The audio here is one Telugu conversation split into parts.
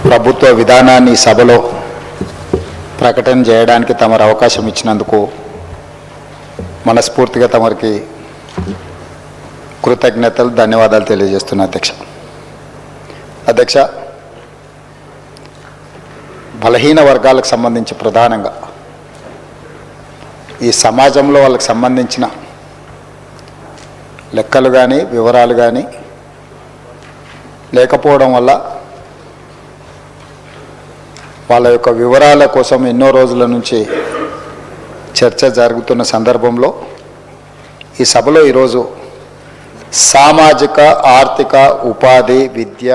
ప్రభుత్వ విధానాన్ని సభలో ప్రకటన చేయడానికి తమరు అవకాశం ఇచ్చినందుకు మనస్ఫూర్తిగా తమరికి కృతజ్ఞతలు ధన్యవాదాలు తెలియజేస్తున్నా అధ్యక్ష. బలహీన వర్గాలకు సంబంధించి ప్రధానంగా ఈ సమాజంలో వాళ్ళకి సంబంధించిన లెక్కలు కానీ వివరాలు కానీ లేకపోవడం వల్ల వాళ్ళ యొక్క వివరాల కోసం ఎన్నో రోజుల నుంచి చర్చ జరుగుతున్న సందర్భంలో ఈ సభలో ఈరోజు సామాజిక ఆర్థిక ఉపాధి విద్య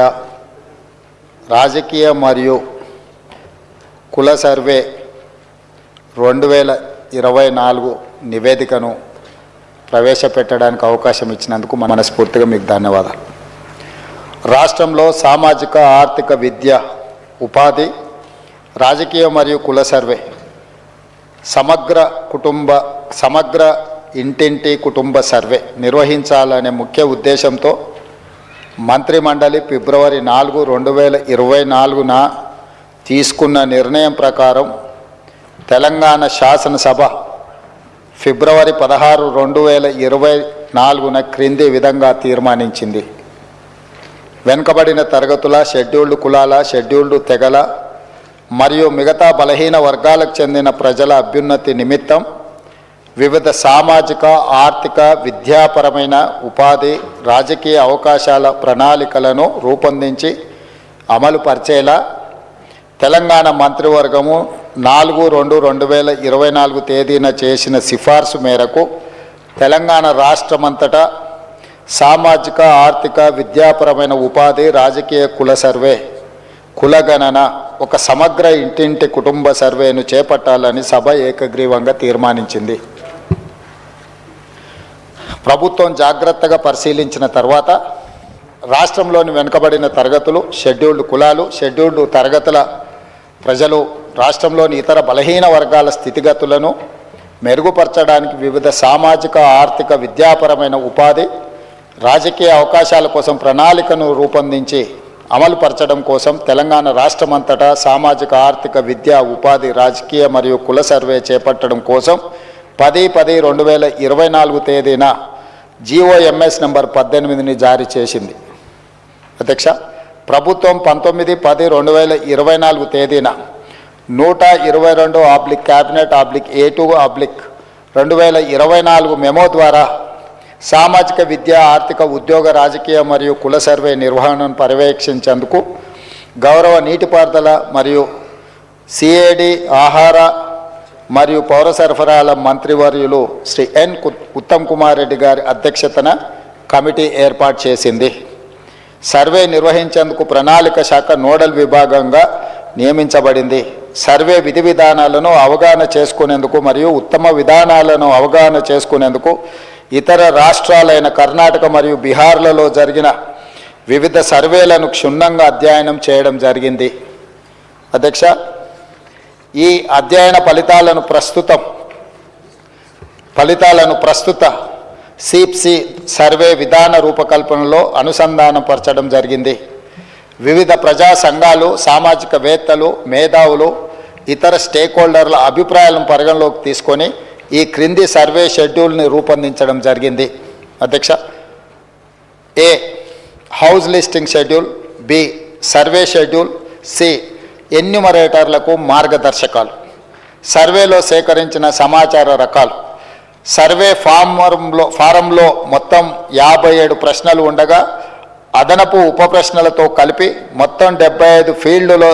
రాజకీయ మరియు కుల సర్వే 2024 నివేదికను ప్రవేశపెట్టడానికి అవకాశం ఇచ్చినందుకు మనస్ఫూర్తిగా మీకు ధన్యవాదాలు. రాష్ట్రంలో సామాజిక ఆర్థిక విద్య ఉపాధి రాజకీయ మరియు కుల సర్వే సమగ్ర ఇంటింటి కుటుంబ సర్వే నిర్వహించాలనే ముఖ్య ఉద్దేశంతో మంత్రిమండలి ఫిబ్రవరి 4, 2024న తీసుకున్న నిర్ణయం ప్రకారం తెలంగాణ శాసనసభ ఫిబ్రవరి 16, 2024న క్రింది విధంగా తీర్మానించింది. వెనుకబడిన తరగతుల, షెడ్యూల్డ్ కులాల, షెడ్యూల్డ్ తెగల మరియు మిగతా బలహీన వర్గాలకు చెందిన ప్రజల అభ్యున్నతి నిమిత్తం వివిధ సామాజిక ఆర్థిక విద్యాపరమైన ఉపాధి రాజకీయ అవకాశాల ప్రణాళికలను రూపొందించి అమలు పరిచేలా తెలంగాణ మంత్రివర్గము 4, 2024 తేదీన చేసిన సిఫార్సు మేరకు తెలంగాణ రాష్ట్రమంతటా సామాజిక ఆర్థిక విద్యాపరమైన ఉపాధి రాజకీయ కుల సర్వే కులగణన ఒక సమగ్ర ఇంటింటి కుటుంబ సర్వేను చేపట్టాలని సభ ఏకగ్రీవంగా తీర్మానించింది. ప్రభుత్వం జాగ్రత్తగా పరిశీలించిన తర్వాత రాష్ట్రంలోని వెనుకబడిన తరగతులు, షెడ్యూల్డ్ కులాలు, షెడ్యూల్డ్ తరగతుల ప్రజలు రాష్ట్రంలోని ఇతర బలహీన వర్గాల స్థితిగతులను మెరుగుపరచడానికి వివిధ సామాజిక ఆర్థిక విద్యాపరమైన ఉపాధి రాజకీయ అవకాశాల కోసం ప్రణాళికను రూపొందించి అమలుపరచడం కోసం తెలంగాణ రాష్ట్రమంతటా సామాజిక ఆర్థిక విద్యా ఉపాధి రాజకీయ మరియు కుల సర్వే చేపట్టడం కోసం 10/10/2024 తేదీన GOMS నంబర్ 18ని జారీ చేసింది. అధ్యక్ష, ప్రభుత్వం 19/10/2024 తేదీన 122 క్యాబినెట్ A2 2024 మెమో ద్వారా సామాజిక విద్య ఆర్థిక ఉద్యోగ రాజకీయ మరియు కుల సర్వే నిర్వహణను పర్యవేక్షించేందుకు గౌరవ నీటిపారుదల మరియు CAD ఆహార మరియు పౌర సరఫరాల మంత్రివర్యులు శ్రీ ఎన్ ఉత్తమ్ కుమార్ రెడ్డి గారి అధ్యక్షతన కమిటీ ఏర్పాటు చేసింది. సర్వే నిర్వహించేందుకు ప్రణాళిక శాఖ నోడల్ విభాగంగా నియమించబడింది. సర్వే విధి విధానాలను అవగాహన చేసుకునేందుకు మరియు ఉత్తమ విధానాలను అవగాహన చేసుకునేందుకు ఇతర రాష్ట్రాలైన కర్ణాటక మరియు బీహార్లలో జరిగిన వివిధ సర్వేలను క్షుణ్ణంగా అధ్యయనం చేయడం జరిగింది. అధ్యక్ష, ఈ అధ్యయన ఫలితాలను ప్రస్తుత సిప్సి సర్వే విధాన రూపకల్పనలో అనుసంధానపరచడం జరిగింది. వివిధ ప్రజా సంఘాలు, సామాజికవేత్తలు, మేధావులు, ఇతర స్టేక్ హోల్డర్ల అభిప్రాయాలను పరిగణలోకి తీసుకొని ఈ క్రింది సర్వే షెడ్యూల్ని రూపొందించడం జరిగింది. అధ్యక్ష, A. House listing schedule, B. Survey schedule, C. ఎన్యూమరేటర్లకు మార్గదర్శకాలు, సర్వేలో సేకరించిన సమాచార రకాలు. సర్వే ఫారంలో మొత్తం 57 ప్రశ్నలు ఉండగా అదనపు ఉప ప్రశ్నలతో కలిపి మొత్తం 75 ఫీల్డ్లో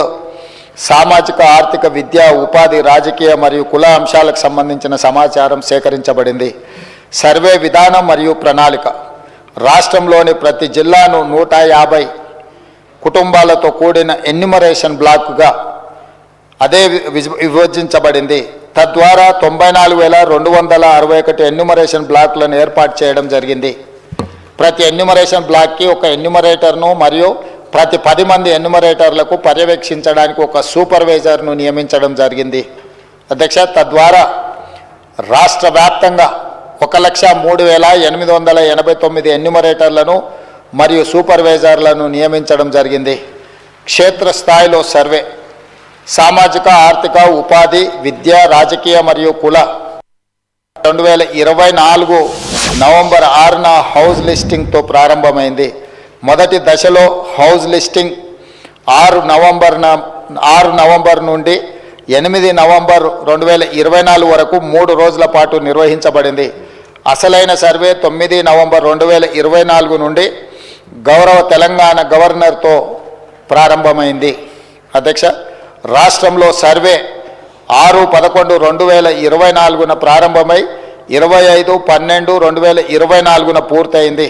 సామాజిక ఆర్థిక విద్య ఉపాధి రాజకీయ మరియు కుల అంశాలకు సంబంధించిన సమాచారం సేకరించబడింది. సర్వే విధానం మరియు ప్రణాళిక రాష్ట్రంలోని ప్రతి జిల్లాను 150 కుటుంబాలతో కూడిన ఎన్యూమరేషన్ బ్లాక్గా విభజించబడింది. తద్వారా 94,261 ఎన్యూమరేషన్ బ్లాక్లను ఏర్పాటు చేయడం జరిగింది. ప్రతి ఎన్యూమరేషన్ బ్లాక్కి ఒక ఎన్యూమరేటర్ను మరియు ప్రతి 10 మంది ఎన్యూమరేటర్లకు పర్యవేక్షించడానికి ఒక సూపర్వైజర్ను నియమించడం జరిగింది. అధ్యక్ష, తద్వారా రాష్ట్ర వ్యాప్తంగా 1,03,889 ఎన్యూమరేటర్లను మరియు సూపర్వైజర్లను నియమించడం జరిగింది. క్షేత్రస్థాయిలో సర్వే, సామాజిక ఆర్థిక ఉపాధి విద్య రాజకీయ మరియు కుల 2024 నవంబర్ 6న హౌస్ లిస్టింగ్తో ప్రారంభమైంది. మొదటి దశలో హౌస్ లిస్టింగ్ 6 నవంబర్ నుండి 8 నవంబర్ 2024 వరకు 3 రోజుల పాటు నిర్వహించబడింది. అసలైన సర్వే 9 నవంబర్ 2024 నుండి గౌరవ తెలంగాణ గవర్నర్తో ప్రారంభమైంది. అధ్యక్ష, రాష్ట్రంలో సర్వే 6/11/2024 ప్రారంభమై 25/12/2024 పూర్తయింది.